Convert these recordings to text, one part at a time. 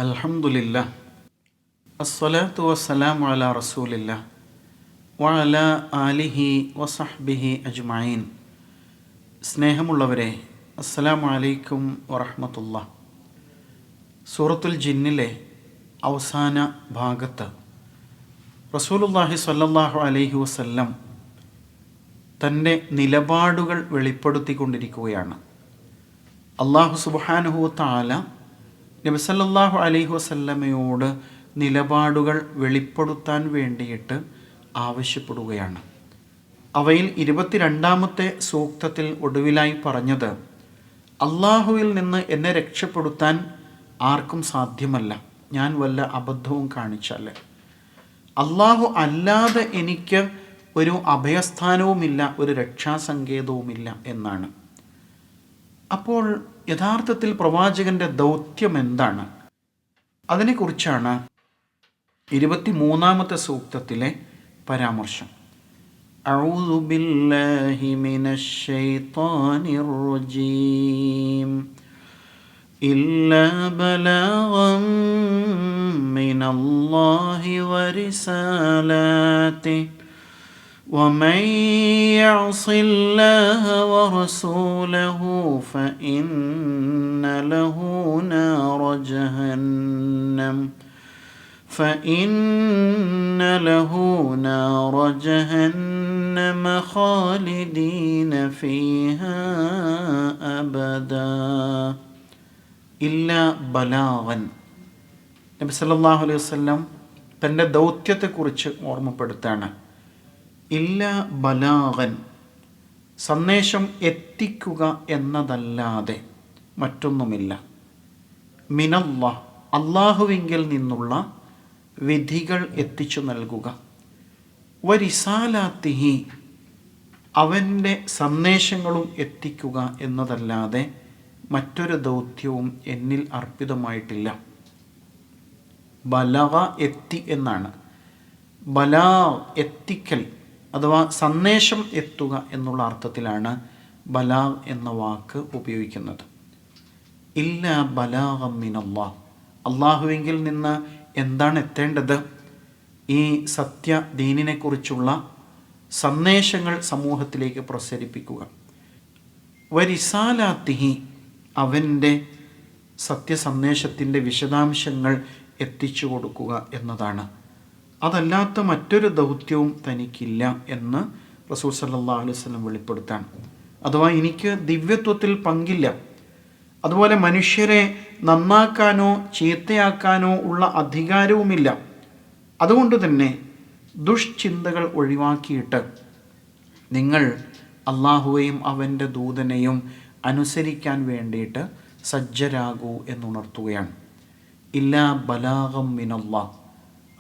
അൽഹംദുലില്ലാഹ് അസ്സലാത്തു വസ്സലാമു അലാ റസൂലില്ലാഹ് വഅലാ ആലിഹി വസഹ്ബിഹി അജ്മഈൻ. സ്നേഹമുള്ളവരെ, അസ്സലാമു അലൈക്കും വറഹ്മത്തുള്ളാഹ്. സൂറത്തുൽ ജിന്നിലെ അവസാന ഭാഗത്ത് റസൂലുള്ളാഹി സ്വല്ലല്ലാഹു അലൈഹി വസല്ലം തൻ്റെ നിലപാടുകൾ വെളിപ്പെടുത്തിക്കൊണ്ടിരിക്കുകയാണ്. അല്ലാഹു സുബ്ഹാനഹു വ തആല നബി സല്ലല്ലാഹു അലൈഹി വസല്ലമയോട് നിലപാടുകൾ വെളിപ്പെടുത്താൻ വേണ്ടിയിട്ട് ആവശ്യപ്പെടുകയാണ്. അവയിൽ 22-ാമത്തെ സൂക്തത്തിൽ ഒടുവിലായി പറഞ്ഞത്, അള്ളാഹുവിൽ നിന്ന് എന്നെ രക്ഷപ്പെടുത്താൻ ആർക്കും സാധ്യമല്ല, ഞാൻ വല്ല അബദ്ധവും കാണിച്ചാൽ. അള്ളാഹു അല്ലാതെ എനിക്ക് ഒരു അഭയസ്ഥാനവുമില്ല, ഒരു രക്ഷാസങ്കേതവുമില്ല എന്നാണ്. അപ്പോൾ യഥാർത്ഥത്തിൽ പ്രവാചകൻ്റെ ദൗത്യം എന്താണ്? അതിനെക്കുറിച്ചാണ് 23-ാമത്തെ സൂക്തത്തിലെ പരാമർശം. അഊദു ബില്ലാഹി മിനശ് ശൈത്വാനിർ റജീം ഇല്ലാ ബലാഗൻ മിനല്ലാഹി വറിസാലാതിഹി ومن يعص الله ورسوله فإن له نار جهنم خالدين فيها أبدا إلا بلاغا. നബി സല്ലല്ലാഹു അലൈഹി വസല്ലം തൻ്റെ ദൗത്യത്തെക്കുറിച്ച് ഓർമ്മപ്പെടുത്താണ്. ഇല്ല ബലാഗൻ, സന്ദേശം എത്തിക്കുക എന്നതല്ലാതെ മറ്റൊന്നുമില്ല. മിനല്ലാഹ്, അള്ളാഹുവിങ്കിൽ നിന്നുള്ള വിധികൾ എത്തിച്ചു നൽകുക. വരിസാലാത്തിഹി, അവൻ്റെ സന്ദേശങ്ങളും എത്തിക്കുക എന്നതല്ലാതെ മറ്റൊരു ദൗത്യവും എന്നിൽ അർപ്പിതമായിട്ടില്ല. ബലഗ, എത്തി എന്നാണ്. ബലാ, എത്തിക്കൽ അഥവാ സന്ദേശം എത്തുക എന്നുള്ള അർത്ഥത്തിലാണ് ബലാഗ് എന്ന വാക്ക് ഉപയോഗിക്കുന്നത്. ഇല്ല ബലാഗം മിനല്ലാഹ്, അള്ളാഹുവിങ്കിൽ നിന്ന് എന്താണ് എത്തേണ്ടത്? ഈ സത്യ ദീനിനെക്കുറിച്ചുള്ള സന്ദേശങ്ങൾ സമൂഹത്തിലേക്ക് പ്രസരിപ്പിക്കുക. വരിസാലാത്തിഹി, അവൻ്റെ സത്യസന്ദേശത്തിൻ്റെ വിശദാംശങ്ങൾ എത്തിച്ചു കൊടുക്കുക എന്നതാണ്. അതല്ലാത്ത മറ്റൊരു ദൗത്യവും തനിക്കില്ല എന്ന് റസൂൽ സല്ലല്ലാഹു അലൈഹി വസല്ലം വെളിപ്പെടുത്താണ്. അഥവാ എനിക്ക് ദിവ്യത്വത്തിൽ പങ്കില്ല. അതുപോലെ മനുഷ്യരെ നന്നാക്കാനോ ചീത്തയാക്കാനോ ഉള്ള അധികാരവുമില്ല. അതുകൊണ്ട് തന്നെ ദുഷ്ചിന്തകൾ ഒഴിവാക്കിയിട്ട് നിങ്ങൾ അള്ളാഹുവെയും അവൻ്റെ ദൂതനെയും അനുസരിക്കാൻ വേണ്ടിയിട്ട് സജ്ജരാകൂ എന്നുണർത്തുകയാണ്. ഇല്ലാ ബലാഗം മിനല്ലാഹ്,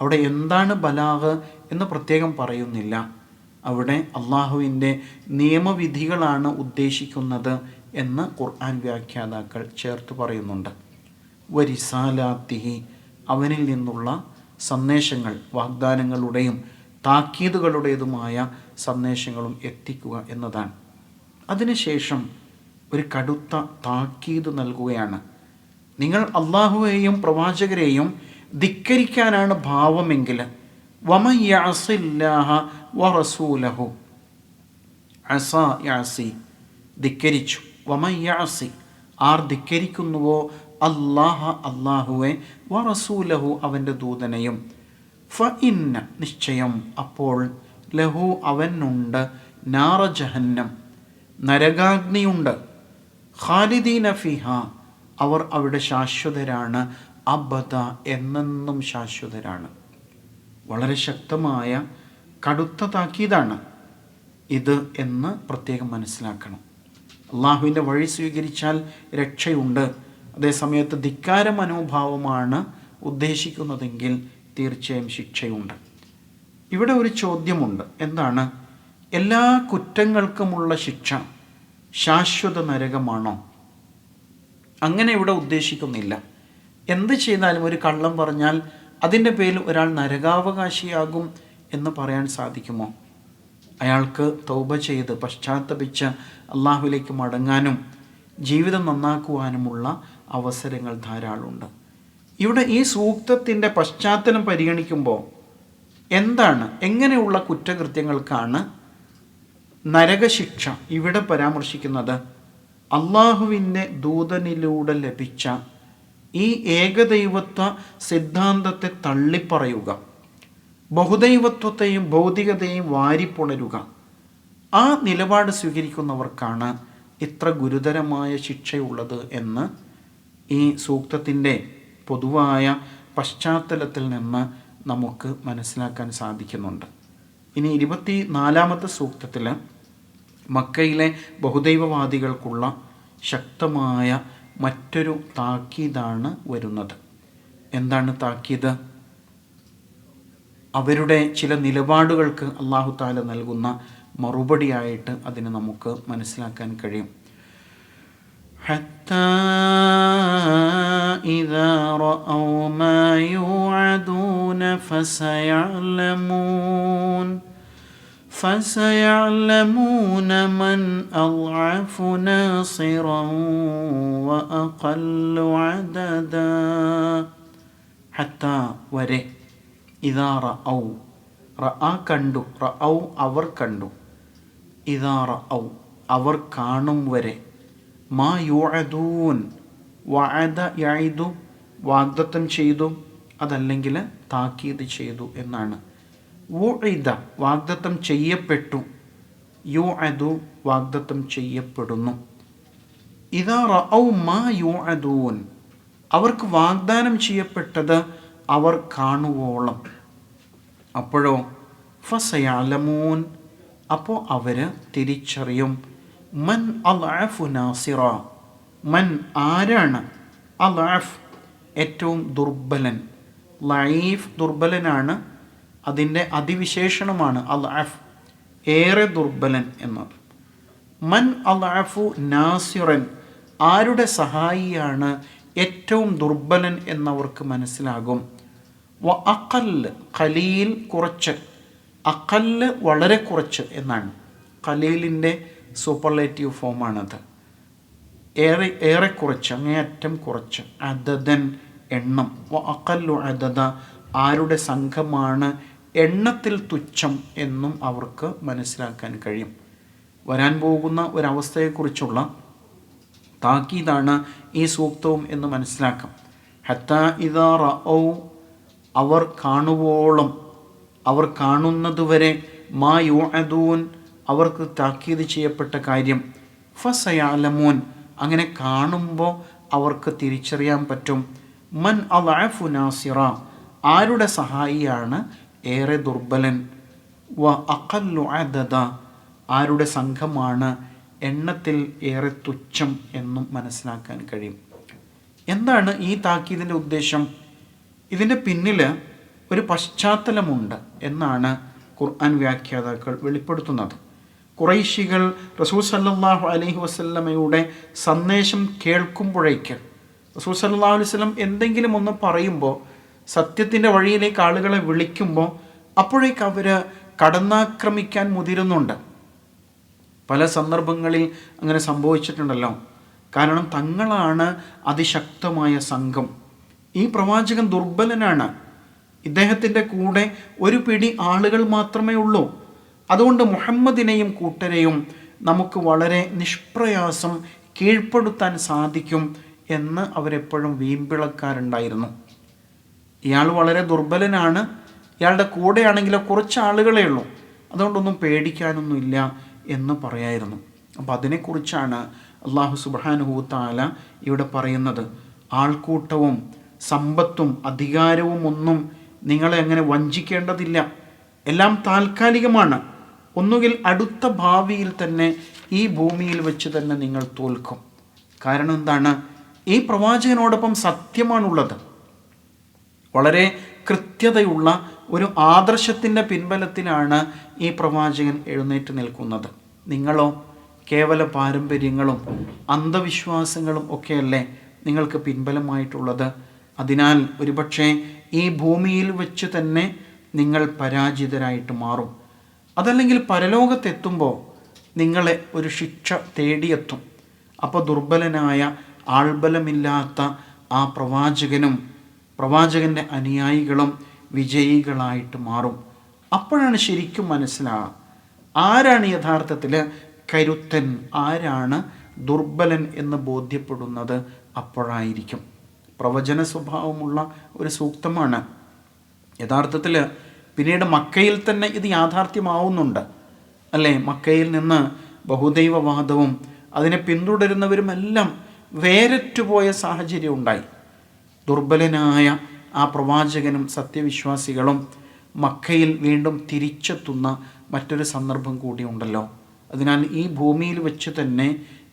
അവിടെ എന്താണ് ബലാഗ് എന്ന് പ്രത്യേകം പറയുന്നില്ല. അവിടെ അള്ളാഹുവിൻ്റെ നിയമവിധികളാണ് ഉദ്ദേശിക്കുന്നത് എന്ന് ഖുർആൻ വ്യാഖ്യാതാക്കൾ ചേർത്ത് പറയുന്നുണ്ട്. വരിസാലാത്തിഹി, അവനിൽ നിന്നുള്ള സന്ദേശങ്ങൾ, വാഗ്ദാനങ്ങളുടെയും താക്കീതുകളുടേതുമായ സന്ദേശങ്ങളും എത്തിക്കുക എന്നതാണ്. അതിനുശേഷം ഒരു കടുത്ത താക്കീത് നൽകുകയാണ്. നിങ്ങൾ അള്ളാഹുവേയും പ്രവാചകരെയും ധിക്കരിക്കാനാണ് ഭാവമെങ്കിൽ, വമൻ യഅസില്ലാഹ വറസൂലഹു, അസ യഅസി, ധിക്കരിച്ചു. വമൻ യഅസി, ആർ ധിക്കരിക്കുന്നുവോ അല്ലാഹ, അല്ലാഹുവെ, വറസൂലഹു, അവൻ്റെ ദൂതനെയും, ഫഇന്ന, നിശ്ചയം, അപ്പോൾ, ലഹു, അവനുണ്ട്, നാറ ജഹന്നം, നരകാഗ്നിയുണ്ട്, ഖാലിദീന ഫിഹ, അവർ അവിടെ ശാശ്വതരാണ്, അബദ, എന്നെന്നും ശാശ്വതരാണ്. വളരെ ശക്തമായ കടുത്ത താക്കീതാണ് ഇത് എന്ന് പ്രത്യേകം മനസ്സിലാക്കണം. അള്ളാഹുവിൻ്റെ വഴി സ്വീകരിച്ചാൽ രക്ഷയുണ്ട്. അതേസമയത്ത് ധിക്കാര മനോഭാവമാണ് ഉദ്ദേശിക്കുന്നതെങ്കിൽ തീർച്ചയായും ശിക്ഷയുണ്ട്. ഇവിടെ ഒരു ചോദ്യമുണ്ട്. എന്താണ്? എല്ലാ കുറ്റങ്ങൾക്കുമുള്ള ശിക്ഷ ശാശ്വത നരകമാണോ? അങ്ങനെ ഇവിടെ ഉദ്ദേശിക്കുന്നില്ല. എന്ത് ചെയ്താലും, ഒരു കള്ളം പറഞ്ഞാൽ അതിൻ്റെ പേരിൽ ഒരാൾ നരകാവകാശിയാകും എന്ന് പറയാൻ സാധിക്കുമോ? അയാൾക്ക് തൗബ ചെയ്ത് പശ്ചാത്തപിച്ച് അള്ളാഹുവിലേക്ക് മടങ്ങാനും ജീവിതം നന്നാക്കുവാനുമുള്ള അവസരങ്ങൾ ധാരാളമുണ്ട്. ഇവിടെ ഈ സൂക്തത്തിൻ്റെ പശ്ചാത്തലം പരിഗണിക്കുമ്പോൾ എങ്ങനെയുള്ള കുറ്റകൃത്യങ്ങൾക്കാണ് നരകശിക്ഷ ഇവിടെ പരാമർശിക്കുന്നത്? അള്ളാഹുവിൻ്റെ ദൂതനിലൂടെ ലഭിച്ച ഈ ഏകദൈവത്വ സിദ്ധാന്തത്തെ തള്ളിപ്പറയുക, ബഹുദൈവത്വത്തെയും ഭൗതികതയെയും വാരിപ്പുണരുക, ആ നിലപാട് സ്വീകരിക്കുന്നവർക്കാണ് ഇത്ര ഗുരുതരമായ ശിക്ഷയുള്ളത് എന്ന് ഈ സൂക്തത്തിൻ്റെ പൊതുവായ പശ്ചാത്തലത്തിൽ നിന്ന് നമുക്ക് മനസ്സിലാക്കാൻ സാധിക്കുന്നുണ്ട്. ഇനി 24-ാമത്തെ സൂക്തത്തിൽ മക്കയിലെ ബഹുദൈവവാദികൾക്കുള്ള ശക്തമായ മറ്റൊരു താക്കീതാണ് വരുന്നത്. എന്താണ് താക്കീത്? അവരുടെ ചില നിലപാടുകൾക്ക് അല്ലാഹു തആല നൽകുന്ന മറുപടിയായിട്ട് അതിനെ നമുക്ക് മനസ്സിലാക്കാൻ കഴിയും. ഹത്താ ഇദാ റഅൗ മാ യുഅദൂന فسيعلمون من أضعف ناصرا وأقل عددا. حتى വരെ ഇദാ റഅൗ, റഅ കണ്ടു, റഅൗ അവർ കണ്ടു, ഇദാ റഅൗ അവർ കാണും വരെ, മാ യുഅദൂൻ വഅദ യഇദു വാഗ്ദത്തം ചെയ്തു, അതല്ലെങ്കിൽ താക്കീത് ചെയ്തു എന്നാണ്. വുഇദ വാഗ്ദത്തം ചെയ്യപ്പെട്ടു, യുഅദു വാഗ്ദത്തം ചെയ്യപ്പെടുന്നു. ഇദാ റഅൗ മാ യുഅദൂൻ അവർക്ക് വാഗ്ദാനം ചെയ്യപ്പെട്ടത് അവർ കാണുവോളം. അപ്പോഴോ ഫസയഅലമൂൻ അപ്പോൾ അവർ തിരിച്ചറിയും. മൻ അദ്അഫു നാസിറ, മൻ ആരാണ്, അദ്അഫ് ഏറ്റവും ദുർബലൻ, ലഈഫ് ദുർബലനാണ്, അതിൻ്റെ അതിവിശേഷണമാണ് അദ്അഫ് ഏറെ ദുർബലൻ എന്നത്. മൻ അദ്അഫു നാസിറൻ ആരുടെ സഹായിയാണ് ഏറ്റവും ദുർബലൻ എന്നവർക്ക് മനസ്സിലാകും. വ അഖല്ല് ഖലീൽ കുറച്ച്, അഖല്ല് വളരെ കുറച്ച് എന്നാണ്. ഖലീലിൻ്റെ സൂപ്പർലേറ്റീവ് ഫോമാണത്. ഏറെ കുറച്ച്, അങ്ങേയറ്റം കുറച്ച്. അദദൻ എണ്ണം. വ അഖല്ലു അദദ ആരുടെ സംഘമാണ് എണ്ണത്തിൽ തുച്ഛം എന്നും അവർക്ക് മനസ്സിലാക്കാൻ കഴിയും. വരാൻ പോകുന്ന ഒരവസ്ഥയെക്കുറിച്ചുള്ള താക്കീതാണ് ഈ സൂക്തവും എന്ന് മനസ്സിലാക്കാം. ഹത്താ ഇദാ റഅൗ അവർ കാണുവോളം, അവർ കാണുന്നതുവരെ, മാ യുഅദൂൻ അവർക്ക് താക്കീത് ചെയ്യപ്പെട്ട കാര്യം, ഫസയഅലമൂൻ അങ്ങനെ കാണുമ്പോൾ അവർക്ക് തിരിച്ചറിയാൻ പറ്റും. മൻ അദ്അഫു നാസിറ ആരുടെ സഹായിയാണ് ഏറെ ദുർബലൻ, വ അഖല്ലു അദദ ആരുടെ സംഘമാണ് എണ്ണത്തിൽ ഏറെ തുച്ഛം എന്നും മനസ്സിലാക്കാൻ കഴിയും. എന്താണ് ഈ താക്കീതിൻ്റെ ഉദ്ദേശം? ഇതിൻ്റെ പിന്നിൽ ഒരു പശ്ചാത്തലമുണ്ട് എന്നാണ് ഖുർആൻ വ്യാഖ്യാതാക്കൾ വെളിപ്പെടുത്തുന്നത്. ഖുറൈശികൾ റസൂൽ സല്ലല്ലാഹു അലൈഹി വസല്ലമയുടെ സന്ദേശം കേൾക്കുമ്പോഴേക്ക് റസൂൽ സല്ലല്ലാഹു അലൈഹി വസല്ലം എന്തെങ്കിലും ഒന്ന് പറയുമ്പോൾ, സത്യത്തിൻ്റെ വഴിയിലേക്ക് ആളുകളെ വിളിക്കുമ്പോൾ അപ്പോഴേക്ക് അവർ കടന്നാക്രമിക്കാൻ മുതിരുന്നുണ്ട്. പല സന്ദർഭങ്ങളിൽ അങ്ങനെ സംഭവിച്ചിട്ടുണ്ടല്ലോ. കാരണം തങ്ങളാണ് അതിശക്തമായ സംഘം. ഈ പ്രവാചകൻ ദുർബലനാണ്. ഇദ്ദേഹത്തിൻ്റെ കൂടെ ഒരു പിടി ആളുകൾ മാത്രമേ ഉള്ളൂ. അതുകൊണ്ട് മുഹമ്മദിനെയും കൂട്ടരെയും നമുക്ക് വളരെ നിഷ്പ്രയാസം കീഴ്പ്പെടുത്താൻ സാധിക്കും എന്ന് അവരെപ്പോഴും വീമ്പിളക്കാറുണ്ടായിരുന്നു. ഇയാൾ വളരെ ദുർബലനാണ്, ഇയാളുടെ കൂടെയാണെങ്കിലോ കുറച്ച് ആളുകളേ ഉള്ളൂ, അതുകൊണ്ടൊന്നും പേടിക്കാനൊന്നുമില്ല എന്ന് പറയായിരുന്നു. അപ്പോൾ അതിനെക്കുറിച്ചാണ് അല്ലാഹു സുബ്ഹാനഹു വ തആല ഇവിടെ പറയുന്നത്. ആൾക്കൂട്ടവും സമ്പത്തും അധികാരവും ഒന്നും നിങ്ങളെ അങ്ങനെ വഞ്ചിക്കേണ്ടതില്ല. എല്ലാം താൽക്കാലികമാണ്. ഒന്നുകിൽ അടുത്ത ഭാവിയിൽ തന്നെ ഈ ഭൂമിയിൽ വെച്ച് തന്നെ നിങ്ങൾ തോൽക്കും. കാരണം എന്താണ്? ഈ പ്രവാചകനോടൊപ്പം സത്യമാണുള്ളത്. വളരെ കൃത്യതയുള്ള ഒരു ആദർശത്തിൻ്റെ പിൻബലത്തിലാണ് ഈ പ്രവാചകൻ എഴുന്നേറ്റ് നിൽക്കുന്നത്. നിങ്ങളോ കേവല പാരമ്പര്യങ്ങളും അന്ധവിശ്വാസങ്ങളും ഒക്കെയല്ലേ നിങ്ങൾക്ക് പിൻബലമായിട്ടുള്ളത്. അതിനാൽ ഒരുപക്ഷെ ഈ ഭൂമിയിൽ വെച്ച് തന്നെ നിങ്ങൾ പരാജിതരായിട്ട് മാറും. അതല്ലെങ്കിൽ പരലോകത്തെത്തുമ്പോൾ നിങ്ങളെ ഒരു ശിക്ഷ തേടിയെത്തും. അപ്പോൾ ദുർബലനായ ആൾബലമില്ലാത്ത ആ പ്രവാചകനും പ്രവാചകൻ്റെ അനുയായികളും വിജയികളായിട്ട് മാറും. അപ്പോഴാണ് ശരിക്കും മനസ്സിലാവുക ആരാണ് യഥാർത്ഥത്തിൽ കരുത്തൻ, ആരാണ് ദുർബലൻ എന്ന് ബോധ്യപ്പെടുന്നത് അപ്പോഴായിരിക്കും. പ്രവചന സ്വഭാവമുള്ള ഒരു സൂക്തമാണ്. യഥാർത്ഥത്തിൽ പിന്നീട് മക്കയിൽ തന്നെ ഇത് യാഥാർത്ഥ്യമാവുന്നുണ്ട് അല്ലേ? മക്കയിൽ നിന്ന് ബഹുദൈവവാദവും അതിനെ പിന്തുടരുന്നവരുമെല്ലാം വേരറ്റുപോയ സാഹചര്യം ഉണ്ടായി. ദുർബലനായ ആ പ്രവാചകനും സത്യവിശ്വാസികളും മക്കയിൽ വീണ്ടും തിരിച്ചെത്തുന്ന മറ്റൊരു സന്ദർഭം കൂടിയുണ്ടല്ലോ. അതിനാൽ ഈ ഭൂമിയിൽ വെച്ച് തന്നെ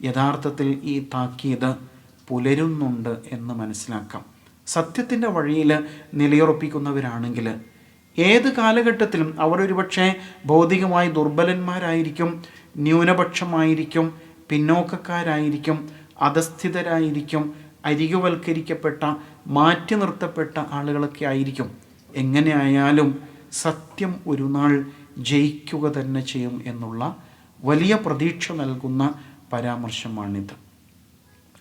യഥാർത്ഥത്തിൽ ഈ താക്കീത് പുലരുന്നുണ്ട് എന്ന് മനസ്സിലാക്കാം. സത്യത്തിൻ്റെ വഴിയിൽ നിലയുറപ്പിക്കുന്നവരാണെങ്കിൽ ഏത് കാലഘട്ടത്തിലും അവർ ഒരുപക്ഷെ ഭൗതികമായി ദുർബലന്മാരായിരിക്കും, ന്യൂനപക്ഷമായിരിക്കും, പിന്നോക്കക്കാരായിരിക്കും, അധസ്ഥിതരായിരിക്കും, അരികുവൽക്കരിക്കപ്പെട്ട മാറ്റി നിർത്തപ്പെട്ട ആളുകളൊക്കെ ആയിരിക്കും. എങ്ങനെയായാലും സത്യം ഒരു നാൾ ജയിക്കുക തന്നെ ചെയ്യും എന്നുള്ള വലിയ പ്രതീക്ഷ നൽകുന്ന പരാമർശമാണിത്.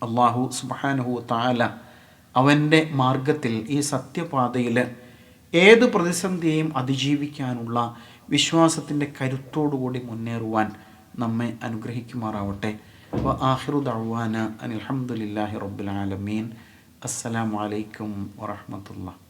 അല്ലാഹു സുബ്ഹാനഹു തആല അവൻ്റെ മാർഗത്തിൽ ഈ സത്യപാതയിൽ ഏത് പ്രതിസന്ധിയെയും അതിജീവിക്കാനുള്ള വിശ്വാസത്തിൻ്റെ കരുത്തോടുകൂടി മുന്നേറുവാൻ നമ്മെ അനുഗ്രഹിക്കുമാറാവട്ടെ. വ ആഖിറു ദഅ്വാന അനിൽ ഹംദുലില്ലാഹി റബ്ബിൽ ആലമീൻ. അസ്സലാമു അലൈക്കും വറഹ്മത്തുള്ളാഹി.